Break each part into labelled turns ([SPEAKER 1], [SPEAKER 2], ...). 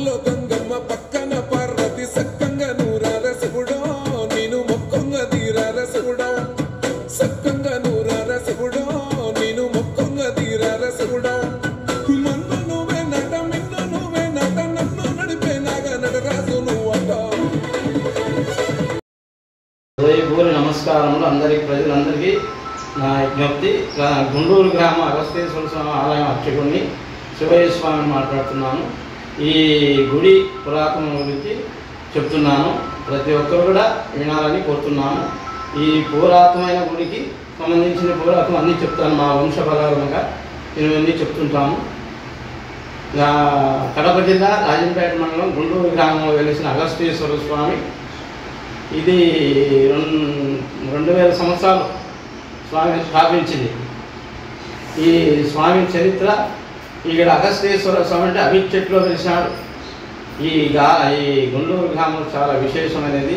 [SPEAKER 1] పక్కల్లో గంగమ్మ పక్కన పార్వతి సక్కంగా నూరార శివుడో నేను మొక్కంగా తీరార శివుడో సక్కంగా నూరార శివుడో నేను మొక్కంగా తీరార శివుడో మన్ను నువ్వే నట మిన్ను నువ్వే నట నన్ను నడిపే నాగా నటరాజు నువ్వట.
[SPEAKER 2] నమస్కారములు అందరికి ప్రజలందరికీ నా విజ్ఞప్తి. గుండూరు గ్రామ అగస్తేశ్వర స్వామి ఆలయం అర్చకుడిని శివయ్య స్వామిని మాట్లాడుతున్నాను. ఈ గుడి పురాతన గురించి చెప్తున్నాను, ప్రతి ఒక్కరు కూడా వినాలని కోరుతున్నాను. ఈ పురాతనమైన గుడికి సంబంధించిన పురాతనం అన్నీ చెప్తాను. మా వంశపరంగా ఇవన్నీ చెప్తుంటాము. కడప జిల్లా రాజంపేట మండలం గుండూరు గ్రామంలో వెలిసిన అగస్తేశ్వర స్వామి. ఇది 2000 సంవత్సరాలు స్వామి స్థాపించింది. ఈ స్వామి చరిత్ర ఇక్కడ అగస్తేశ్వర స్వామి అంటే అభిట్ చెట్టులో వెలిసినాడు. ఈ గుండూరు గ్రామం చాలా విశేషమైనది,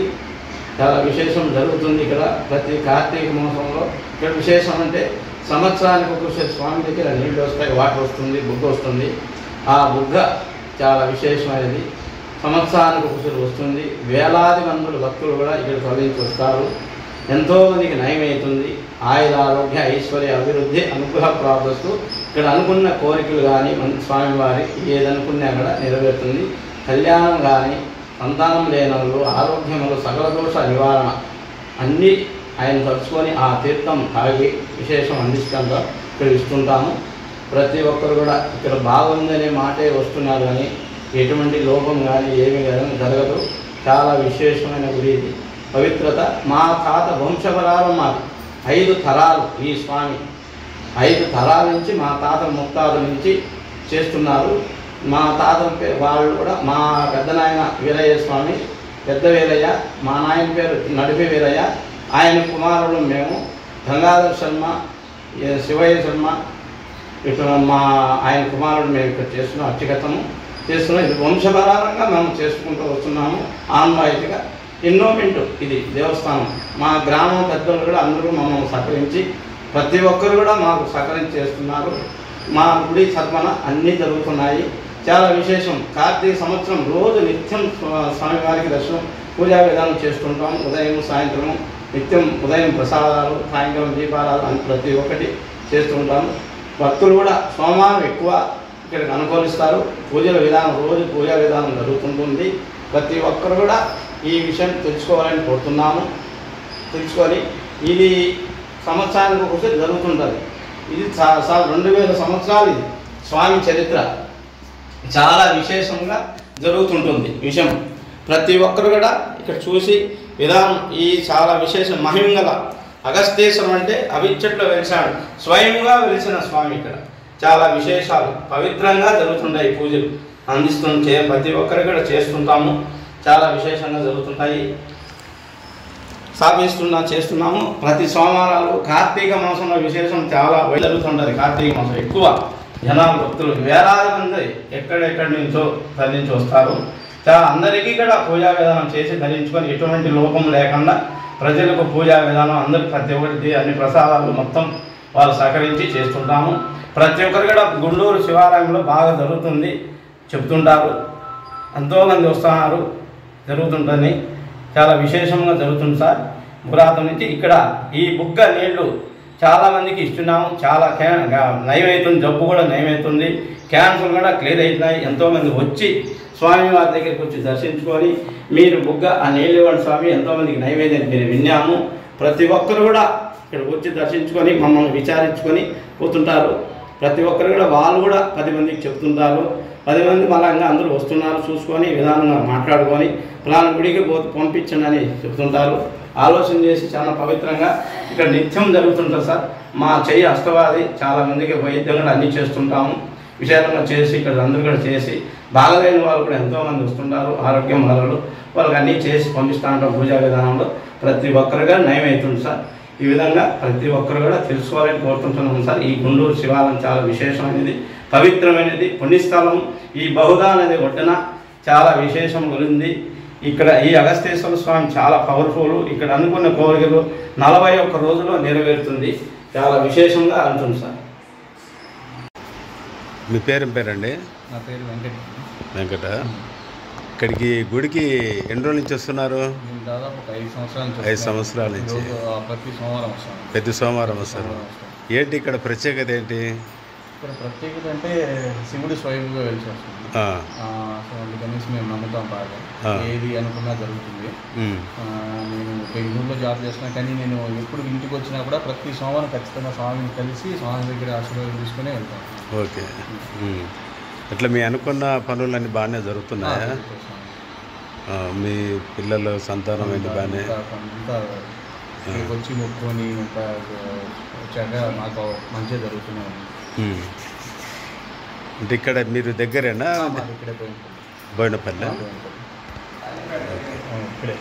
[SPEAKER 2] చాలా విశేషం జరుగుతుంది ఇక్కడ ప్రతి కార్తీక మాసంలో. ఇక్కడ విశేషం అంటే సంవత్సరానికి ఒకసారి స్వామి దగ్గర నీళ్ళు వస్తాయి, వాటర్ వస్తుంది, బుగ్గ వస్తుంది. ఆ బుగ్గ చాలా విశేషమైనది, సంవత్సరానికి ఒకసారి వస్తుంది. వేలాది మంది భక్తులు కూడా ఇక్కడ తరలించి వస్తారు. ఎంతోమందికి నయమవుతుంది. ఆయుర ఆరోగ్య ఐశ్వర్య అభివృద్ధి అనుగ్రహ ప్రాప్తిస్తూ ఇక్కడ అనుకున్న కోరికలు కానీ స్వామివారి ఏదనుకున్నా కూడా నెరవేరుతుంది. కళ్యాణం కానీ, సంతానం లేని వాళ్ళు, ఆరోగ్యములు, సకల దోష నివారణ అన్నీ ఆయన తలుచుకొని ఆ తీర్థం తాగి విశేషం అందిస్తుంటా ఇక్కడ ఇస్తుంటాము. ప్రతి ఒక్కరు కూడా ఇక్కడ బాగుందనే మాటే వస్తున్నారు, కానీ ఎటువంటి లోపం కానీ ఏమీ కానీ జరగదు. చాలా విశేషమైన గుడి ఇది. పవిత్రత మా తాత వంశపరాలు మాది 5 తరాలు. ఈ స్వామి 5 తరాల నుంచి మా తాత ముత్తాత నుంచి చేస్తున్నారు. మా తాత వాళ్ళు కూడా మా పెద్ద నాయన వీరయ్య స్వామి, పెద్ద వీరయ్య, మా నాయన పేరు నడిపి వీరయ్య, ఆయన కుమారుడు మేము గంగాధర శర్మ, శివయ్య శర్మ, ఇట్లా ఆయన కుమారుడు మేము ఇక్కడ చేస్తున్నాం, అర్చకత్వము చేస్తున్నాం. ఇది వంశపరంగా మేము చేసుకుంటూ వస్తున్నాము ఆన్వాయితీగా. ఎన్నోమెంటు ఇది దేవస్థానం. మా గ్రామం పెద్దలు కూడా అందరూ మమ్మల్ని సహకరించి ప్రతి ఒక్కరు కూడా మాకు సహకరించి చేస్తున్నారు. మా గుడి సర్పణ అన్నీ జరుగుతున్నాయి. చాలా విశేషం. కార్తీక సంవత్సరం రోజు నిత్యం స్వామివారికి దర్శనం, పూజా విధానం చేస్తుంటాం. ఉదయం సాయంత్రం నిత్యం, ఉదయం ప్రసాదాలు, సాయంత్రం దీపారాలు అని ప్రతి ఒక్కటి చేస్తుంటాము. భక్తులు కూడా సోమవారం ఎక్కువ ఇక్కడికి అనుకూలిస్తారు. పూజల విధానం, రోజు పూజా విధానం జరుగుతుంటుంది. ప్రతి ఒక్కరు కూడా ఈ విషయం తెలుసుకోవాలని కోరుతున్నాము. తెలుసుకొని ఇది సంవత్సరానికి ఒకసారి జరుగుతుంటుంది. ఇది 2000 సంవత్సరాలు ఇది స్వామి చరిత్ర. చాలా విశేషంగా జరుగుతుంటుంది విషయం. ప్రతి ఒక్కరు కూడా ఇక్కడ చూసి విధానం ఈ చాలా విశేషం మహిమగల అగస్తేశ్వరం అంటే అభిచ్చట్లో వెలిసాడు, స్వయంగా వెలిసిన స్వామి. ఇక్కడ చాలా విశేషాలు పవిత్రంగా జరుగుతుంటాయి. పూజలు ప్రతి ఒక్కరు కూడా చేస్తుంటాము. చాలా విశేషంగా జరుగుతుంటాయి. చేస్తున్నాము. ప్రతి సోమవారాలు కార్తీక మాసంలో విశేషం చాలా జరుగుతుంటుంది. కార్తీక మాసం ఎక్కువ జనాలు, భక్తులు వేలాది మంది ఎక్కడెక్కడి నుంచో ధరించి వస్తారు. చాలా అందరికీ కూడా పూజా విధానం చేసి ధరించుకొని ఎటువంటి లోపం లేకుండా ప్రజలకు పూజా విధానం అందరూ ప్రతి ఒక్కరికి అన్ని ప్రసాదాలు మొత్తం వాళ్ళు సహకరించి చేస్తుంటాము. ప్రతి ఒక్కరు కూడా గుండూరు శివాలయంలో బాగా జరుగుతుంది చెప్తుంటారు. ఎంతోమంది వస్తున్నారు, జరుగుతుంటుంది. చాలా విశేషంగా జరుగుతుంది సార్. పురాతన నుంచి ఇక్కడ ఈ బుగ్గ నీళ్లు చాలామందికి ఇస్తున్నాము. చాలా నయమవుతుంది, జబ్బు కూడా నయమవుతుంది, క్యాన్సర్ కూడా క్లియర్ అవుతున్నాయి. ఎంతోమంది వచ్చి స్వామివారి దగ్గరికి వచ్చి దర్శించుకొని మీరు బుగ్గ ఆ నీళ్ళు ఇవ్వండి స్వామి, ఎంతోమందికి నైవేద్యం మీరు విన్నాము. ప్రతి ఒక్కరు కూడా ఇక్కడికి వచ్చి దర్శించుకొని మమ్మల్ని విచారించుకొని పోతుంటారు. ప్రతి ఒక్కరు కూడా వాళ్ళు కూడా 10 మందికి చెప్తుంటారు. 10 మంది మళ్ళీ అందరూ వస్తున్నారు, చూసుకొని విధానంగా మాట్లాడుకొని ఫలానా గుడికి పంపించండి అని చెప్తుంటారు. ఆలోచన చేసి చాలా పవిత్రంగా ఇక్కడ నిత్యం జరుగుతుంటుంది సార్. మా చెయ్యి అష్టవాది, చాలా మందికి వైద్యం కూడా అన్నీ చేస్తుంటాము. విశాలంగా చేసి ఇక్కడ అందరూ కూడా చేసి బాగలేని వాళ్ళు కూడా ఎంతోమంది వస్తుంటారు. ఆరోగ్యం వాళ్ళకి అన్నీ చేసి పంపిస్తూ ఉంటాం. పూజా విధానంలో ప్రతి ఒక్కరుగా నయమవుతుంది సార్. ఈ విధంగా ప్రతి ఒక్కరు కూడా తెలుసుకోవాలని కోరుతుంటున్నాము సార్. ఈ గుండూరు శివాలయం చాలా విశేషమైనది, పవిత్రమైనది, పుణ్యస్థలం. ఈ బహుదా నది ఒడ్డున చాలా విశేషం ఉంది. ఇక్కడ ఈ అగస్తేశ్వర స్వామి చాలా పవర్ఫుల్. ఇక్కడ అనుకున్న కోరికలు 41 రోజుల్లో నెరవేరుతుంది. చాలా విశేషంగా ఉంటుంది సార్.
[SPEAKER 3] మీ పేరు పేరండి?
[SPEAKER 4] నా పేరు వెంకట.
[SPEAKER 3] ఇక్కడికి గుడికి ఎన్ని రోజుల నుంచి వస్తున్నారు?
[SPEAKER 4] నేను దాదాపు ఒక 5 సంవత్సరాల నుంచి
[SPEAKER 3] 5 సంవత్సరాల నుంచి
[SPEAKER 4] ప్రతి సోమవారం వస్తాను.
[SPEAKER 3] ప్రతి సోమవారం వస్తారు. ఏంటి ఇక్కడ ప్రత్యేకత ఏంటి?
[SPEAKER 4] ఇక్కడ ప్రత్యేకత అంటే శివుడు స్వయంగా వెలిసి వస్తుంది. సో అందుకనేసి మేము నమ్ముతాం బాగా. ఏది అనుకున్నా జరుగుతుంది. నేను బెంగళూరులో జాబ్ చేస్తున్నా, కానీ నేను ఎప్పుడు ఇంటికి వచ్చినా కూడా ప్రతి సోమవారం ఖచ్చితంగా స్వామిని కలిసి స్వామి దగ్గర ఆశీర్వాదం తీసుకునే వెళ్తాను.
[SPEAKER 3] ఓకే. అట్లా మీ అనుకున్న పనులన్నీ బాగానే జరుగుతున్నాయా? మీ పిల్లలు సంతానం ఏంటి బాగానే
[SPEAKER 4] వచ్చి మొక్కుకొని వచ్చాక మాకు మంచిగా జరుగుతున్నాయి.
[SPEAKER 3] అంటే ఇక్కడ మీరు దగ్గరేనా?
[SPEAKER 4] ఇక్కడే
[SPEAKER 3] బోయినపల్లి?
[SPEAKER 4] ఇక్కడే